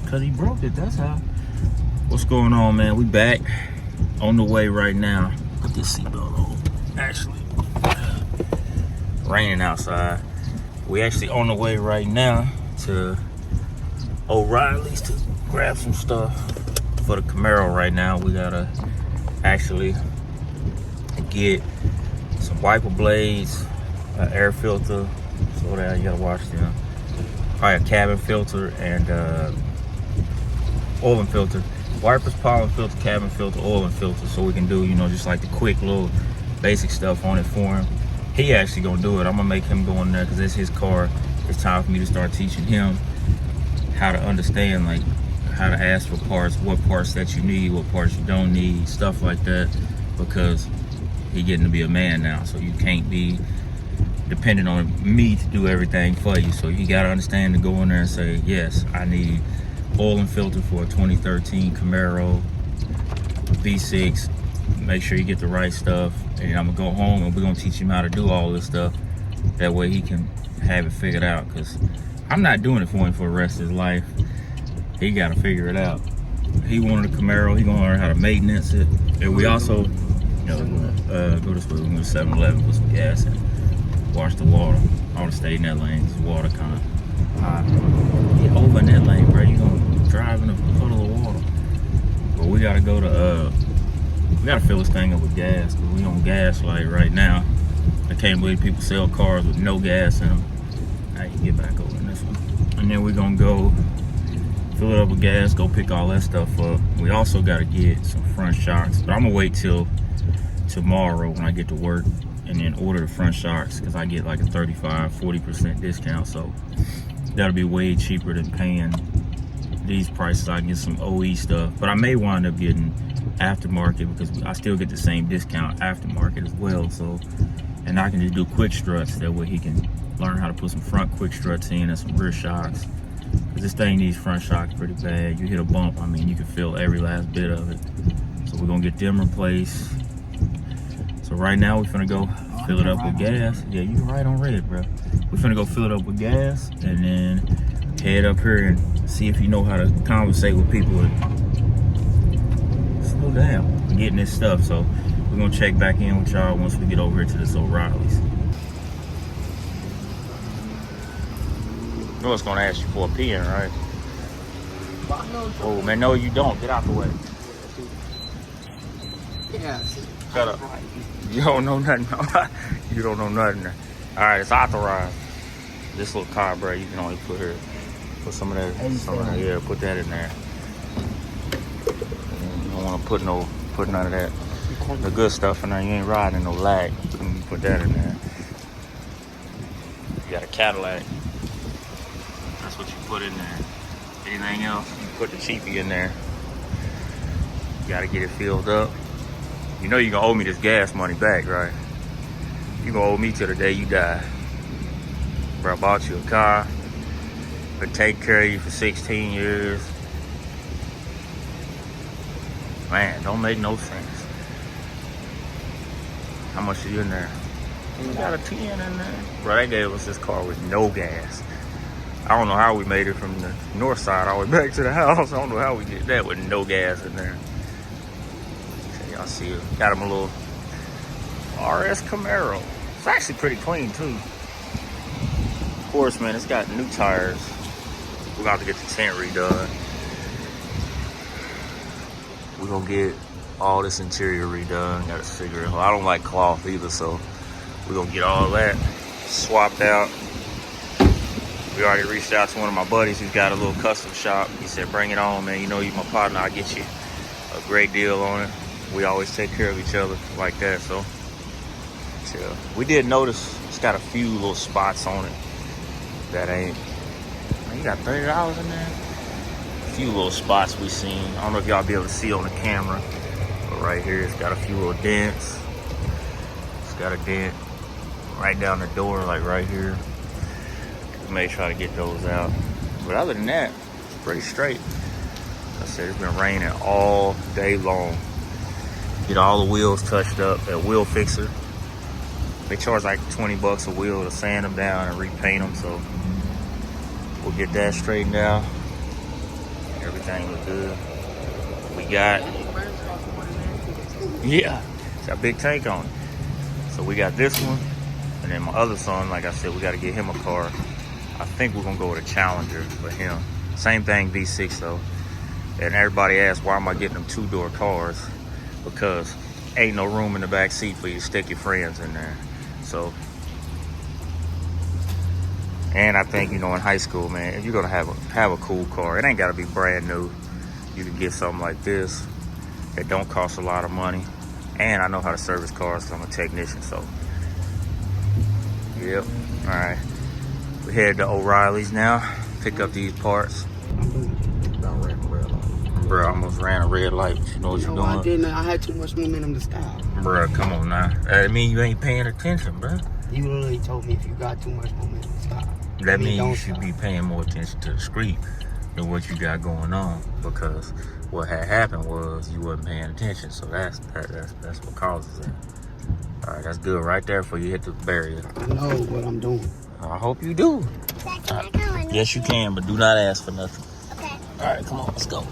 Cause he broke it, that's how. What's going on, man? We back on the way right now. Put this seatbelt on. Actually, raining outside. We actually on the way right now to O'Reilly's to grab some stuff for the Camaro right now. We gotta actually get some wiper blades, an air filter, so that you gotta wash them. Probably a cabin filter and oil and filter. Wipers, pollen filter, cabin filter, oil and filter, so we can do, you know, just like the quick little basic stuff on it for him. He actually gonna do it. I'm gonna make him go in there because it's his car. It's time for me to start teaching him how to understand, like how to ask for parts, what parts that you need, what parts you don't need, stuff like that, because he getting to be a man now, so you can't be dependent on me to do everything for you. So you gotta understand to go in there and say, yes, I need oil and filter for a 2013 Camaro V6. Make sure you get the right stuff, and I'm gonna go home and we're gonna teach him how to do all this stuff. That way he can have it figured out, because I'm not doing it for him for the rest of his life. He gotta figure it out. He wanted a Camaro, he gonna learn how to maintenance it. And we also, you know, go this way, we're going to 7-Eleven, put some gas in, wash the water. I wanna stay in that lane, because the water kinda high. Get over in that lane, bro. You gonna drive in a puddle of water. But we gotta go to, we gotta fill this thing up with gas, because we on gas light right now. I can't believe people sell cars with no gas in them. Now you get back over in this one. And then we're gonna go fill it up with gas, go pick all that stuff up. We also gotta get some front shocks, but I'm gonna wait till tomorrow when I get to work and then order the front shocks, because I get like a 35-40% discount, so that'll be way cheaper than paying these prices. I can get some OE stuff, but I may wind up getting aftermarket, because I still get the same discount aftermarket as well. So, and I can just do quick struts, that way he can learn how to put some front quick struts in and some rear shocks, because this thing needs front shocks pretty bad. You hit a bump, I mean, you can feel every last bit of it. So we're gonna get them replaced. So right now we're finna go fill it up with gas. Yeah, you right on red, bro. We're finna go fill it up with gas and then head up here and see if you know how to conversate with people and slow down getting this stuff. So we're gonna check back in with y'all once we get over here to this O'Reilly's. You know it's gonna ask you for a pen, right? Oh man, no you don't. Get out the way. Yeah. Shut up. You don't know nothing. You don't know nothing. All right, it's authorized. This little car, bro, you can only put some of that, yeah, put that in there. You don't want to put none of that, the good stuff in there. You ain't riding no lag. You can put that in there. You got a Cadillac. That's what you put in there. Anything else, you put the cheapie in there. You got to get it filled up. You know you're gonna owe me this gas money back, right? You gonna owe me till the day you die. Bro, I bought you a car, been taking care of you for 16 years. Man, don't make no sense. How much are you in there? You got a 10 in there. Bro, they gave us this car with no gas. I don't know how we made it from the north side all the way back to the house. I don't know how we did that with no gas in there. Y'all see it. Got him a little RS Camaro. It's actually pretty clean too. Of course, man, it's got new tires. We're about to get the tent redone. We're gonna get all this interior redone. Got a cigarette. I don't like cloth either, so we're gonna get all that swapped out. We already reached out to one of my buddies who's got a little custom shop. He said, bring it on, man. You know you my partner. I'll get you a great deal on it. We always take care of each other like that, so yeah. We did notice it's got a few little spots on it that ain't, man, you got $30 in there? A few little spots we seen. I don't know if y'all be able to see on the camera, but right here it's got a few little dents. It's got a dent right down the door, like right here. We may try to get those out, but other than that, it's pretty straight. Like I said, it's been raining all day long. Get all the wheels touched up at Wheel Fixer. They charge like 20 bucks a wheel to sand them down and repaint them, so we'll get that straightened out. everything look good. We got, yeah, it's got a big tank on it. So we got this one, and then my other son, like I said, we got to get him a car. I think we're gonna go with a Challenger for him. Same thing, V6 though. And everybody asks, why am I getting them 2-door cars? Because ain't no room in the back seat for you to stick your friends in there. So, and I think, you know, in high school, man, if you're gonna have a cool car, it ain't gotta be brand new. You can get something like this that don't cost a lot of money. And I know how to service cars because I'm a technician, so. Yep, all right. We head to O'Reilly's now, pick up these parts. Bro, I almost ran a red light. You know what you're doing? I didn't. I had too much momentum to stop. Bro, come on now. That mean you ain't paying attention, bro. You literally told me if you got too much momentum to stop. That means you should be paying more attention to the street than what you got going on. Because what had happened was you wasn't paying attention. So that's what causes it. All right, that's good right there for you hit the barrier. I know what I'm doing. I hope you do. Yes, you can, but do not ask for nothing. Okay. All right, come on, let's go.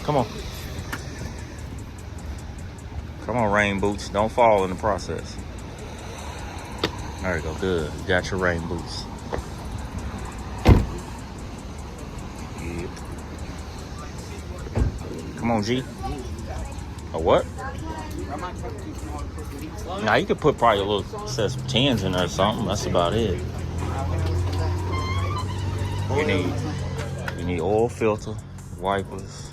Come on. Come on, rain boots. Don't fall in the process. There you go, good. You got your rain boots. Yep. Come on, G. A what? Now you could put probably a little set some 10s in there or something. That's about it. You need oil filter, wipers.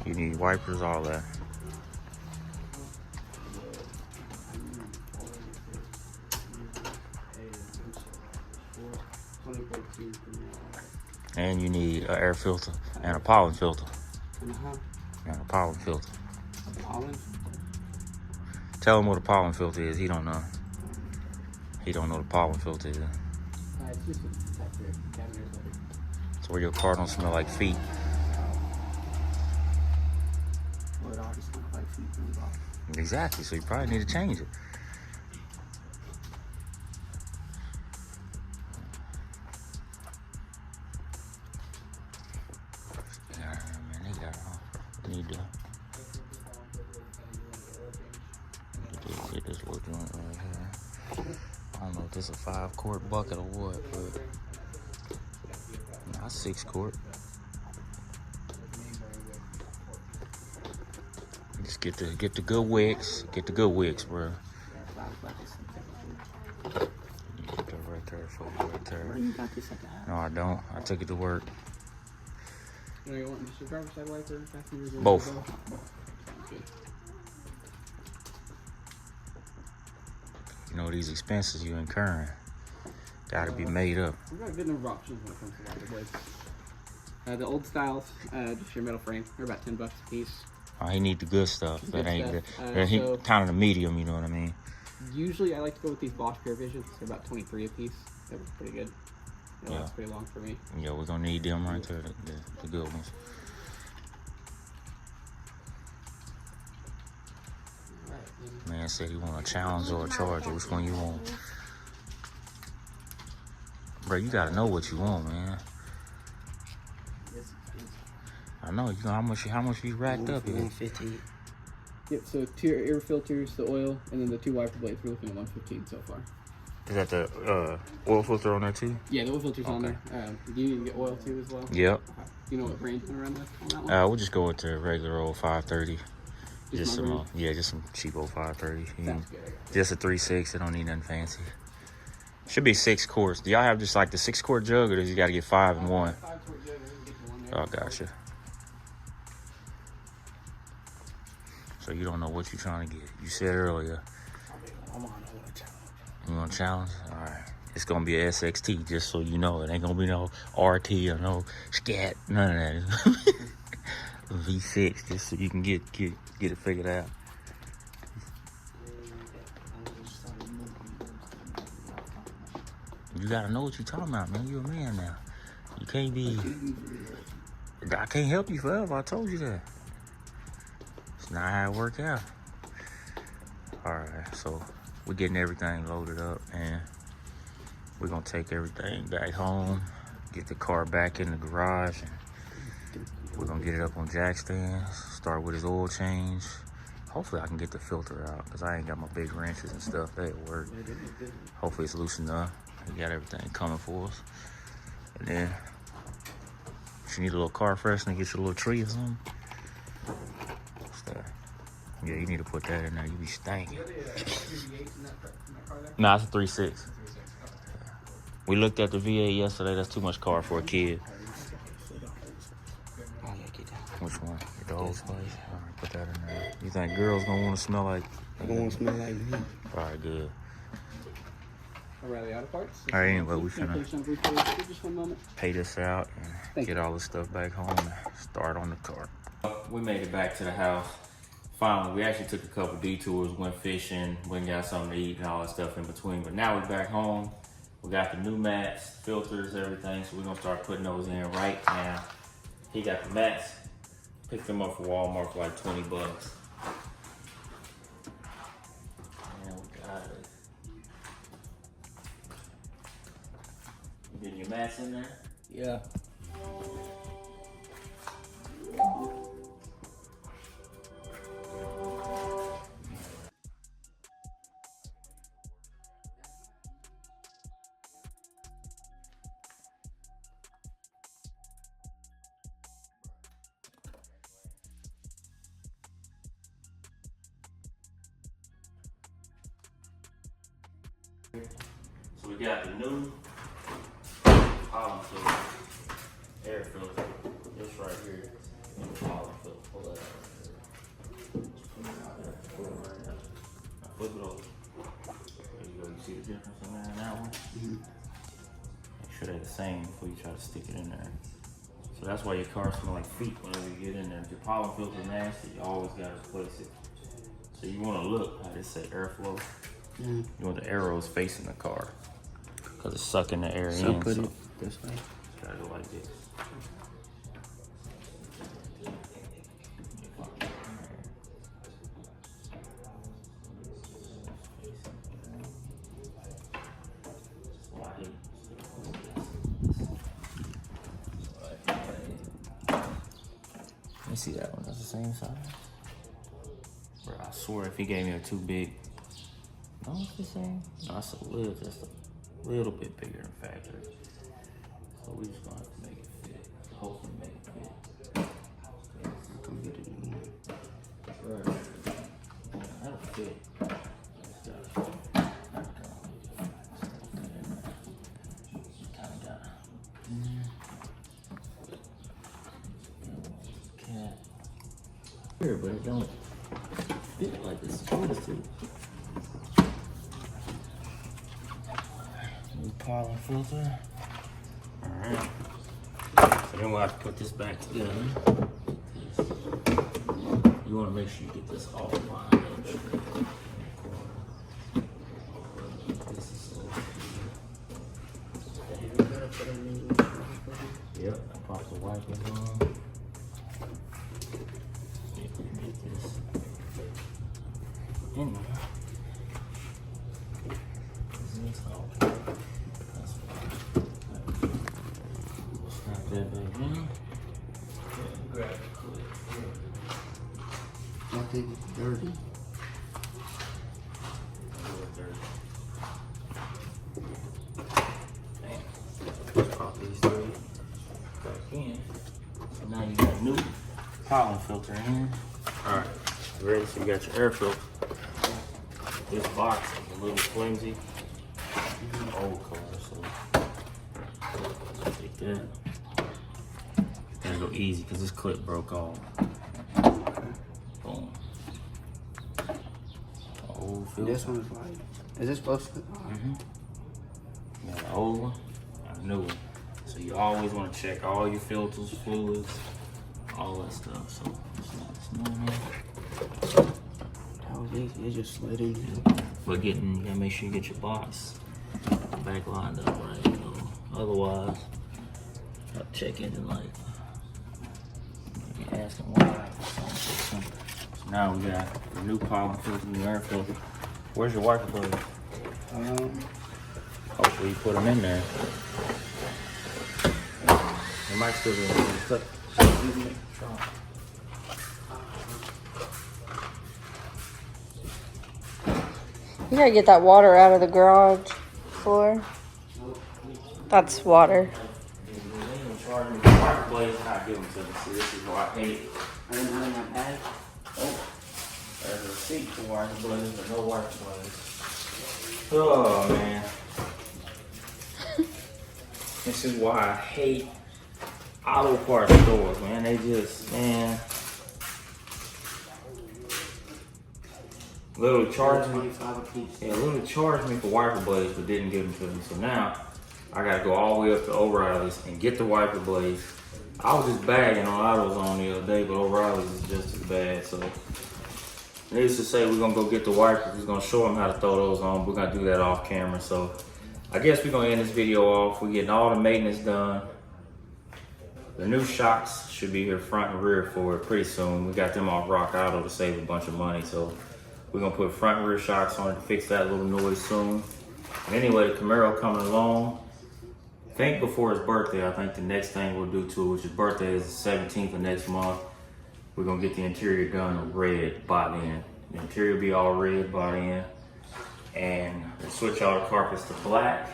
You need wipers, all that. And you need an air filter and a pollen filter. And a pollen filter. Pollen? Tell him what a pollen filter is. He don't know. He don't know what a pollen filter is. It's just a protector. So where your car don't smell like feet. Well, it already smells like feet. Exactly. So you probably need to change it. Get this little joint right here. I don't know if this is a 5-quart bucket or what, but not 6-quart. Just get the good wicks. Get the good wicks, bro. You get that right there for you, right there. Where you got this at the house? No, I don't. I took it to work. You want just a driver's side wiper? Both. You know, these expenses you incurring gotta be made up. We've got a good number of options when it comes to wiper blades. The old styles, just your metal frame, they're about $10 a piece. Oh, he need the good stuff. That ain't stuff. he kind of the medium, you know what I mean? Usually I like to go with these Bosch Pure Visions. They're about $23 a piece. They're pretty good. They last pretty long for me. Yeah, we're gonna need them right there, the good ones. Man said he want a Challenger or a Charger. Which one you want? Bro, you gotta know what you want, man. I know. You know how much you racked up here. 115. Yep. So 2 air filters, the oil, and then the 2 wiper blades. We're looking at 115 so far. Is that the oil filter on there too? Yeah, the oil filter's on there. Do you need to get oil too as well? Yep. Okay. Do you know what brand's gonna run on that one? We'll just go with the regular old 530. Just some, just some cheap old 530. Sounds good. Just a 3.6. It don't need nothing fancy. Should be 6 quarts. Do y'all have just like the 6-quart jug, or does you got to get 5 in one? 5-quart jug. Get the one there. Oh, gotcha. So you don't know what you're trying to get. You said earlier. I want a challenge. You want a challenge? All right. It's gonna be a SXT, just so you know. It ain't gonna be no RT or no scat. None of that. V6, just so you can get it figured out. You gotta know what you're talking about, man. You're a man now. You can't be. I can't help you forever. I told you that. It's not how it work out. All right, so we're getting everything loaded up, and we're gonna take everything back home, get the car back in the garage, and we're gonna get it up on jack stands, start with his oil change. Hopefully I can get the filter out because I ain't got my big wrenches and stuff. They at work. Hopefully it's loose enough. We got everything coming for us. And then if you need a little car freshener, get you a little tree or something. What's that? Yeah, you need to put that in there. You be stinking. Nah, it's a 3.6. We looked at the V8 yesterday. That's too much car for a kid. Which one? The Old Spice? All right, put that in there. You think girls gonna want to smell like? They gonna want to smell like me. All right, good. Are they out of parts? All right, anyway, we finna just 1 moment. pay this out and get all this stuff back home and start on the car. We made it back to the house. Finally, we actually took a couple detours, went fishing, went and got something to eat and all that stuff in between. But now we're back home. We got the new mats, filters, everything. So we're gonna start putting those in right now. He got the mats. Picked them up for Walmart for like 20 bucks. And we got it. You getting your mats in there? Yeah. So we got the new pollen filter, air filter, this right here, and the pollen filter. Pull that out. Now flip it over. There you go. You see the difference in there and that one? Mm-hmm. Make sure they're the same before you try to stick it in there. So that's why your car smells like feet whenever you get in there. If your pollen filter is nasty, you always gotta replace it. So you wanna look, how they say airflow. Mm-hmm. You want the arrows facing the car because it's sucking the air So in. put So it this way. gotta go like this. Let me see that one. That's the same size. Bro, I swear if he gave me a too big. No, it's the same. No, it's a little, just a little bit bigger than factory. So we just gonna have to make it fit. Hopefully make it fit. I'm gonna get it in there. Right. That'll fit. Here, but it don't fit like it's supposed to. New pollen filter. Alright. So then we'll have to put this back together. You want to make sure you get this all lined up. This is so. Yep, I pop the wipers on. In there. Snap that back in. Grab it quick. I think it's dirty. Pop these three back in. So now you got a new pollen filter in here. Alright, ready? So you got your air filter. This box is a little flimsy. Old car, so take that. Gotta go easy because this clip broke off. Boom. Old filter. This one's like, is this supposed to? You got an old one and a new one. So you always want to check all your filters, fluids, all that stuff. So it's not normal. That was easy. It just slid in here. But you gotta make sure you get your box back lined up right. You know? Otherwise, I'll check engine light. You're asking why. So now we got the new pollen filter, new air filter. Where's your wiper plug? Um, Oh, We put them in there. It might still be in the You gotta get that water out of the garage floor. That's water. Charge me for wiper blades, I give them to me. See, this is what I hate. I didn't have that bag. Oh, there's a receipt for wiper blades, but no wiper blades. Oh man. This is why I hate auto parts stores, man. They just, man. Literally charged me. Yeah, literally charged me for wiper blades, but didn't give them to me. So now I gotta go all the way up to O'Reilly's and get the wiper blades. I was just bagging on AutoZone the other day, but O'Reilly's is just as bad. So needless to say, we're gonna go get the wipers. We're gonna show them how to throw those on. We're gonna do that off camera. So I guess we're gonna end this video off. We're getting all the maintenance done. The new shocks should be here front and rear for it pretty soon. We got them off Rock Auto to save a bunch of money. So we're gonna put front and rear shocks on it to fix that little noise soon. And anyway, the Camaro coming along. I think before his birthday, I think the next thing we'll do to it, which his birthday is the 17th of next month, we're gonna get the interior done red by then. The interior will be all red by then. And we'll switch all the carpets to black.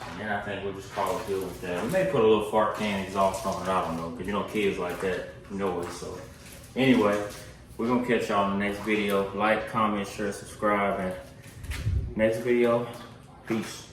And then I think we'll just call it good with that. We may put a little fart can exhaust on it, I don't know, because you know kids like that noise. So anyway, we're gonna catch y'all in the next video. Like, comment, share, subscribe, and next video, peace.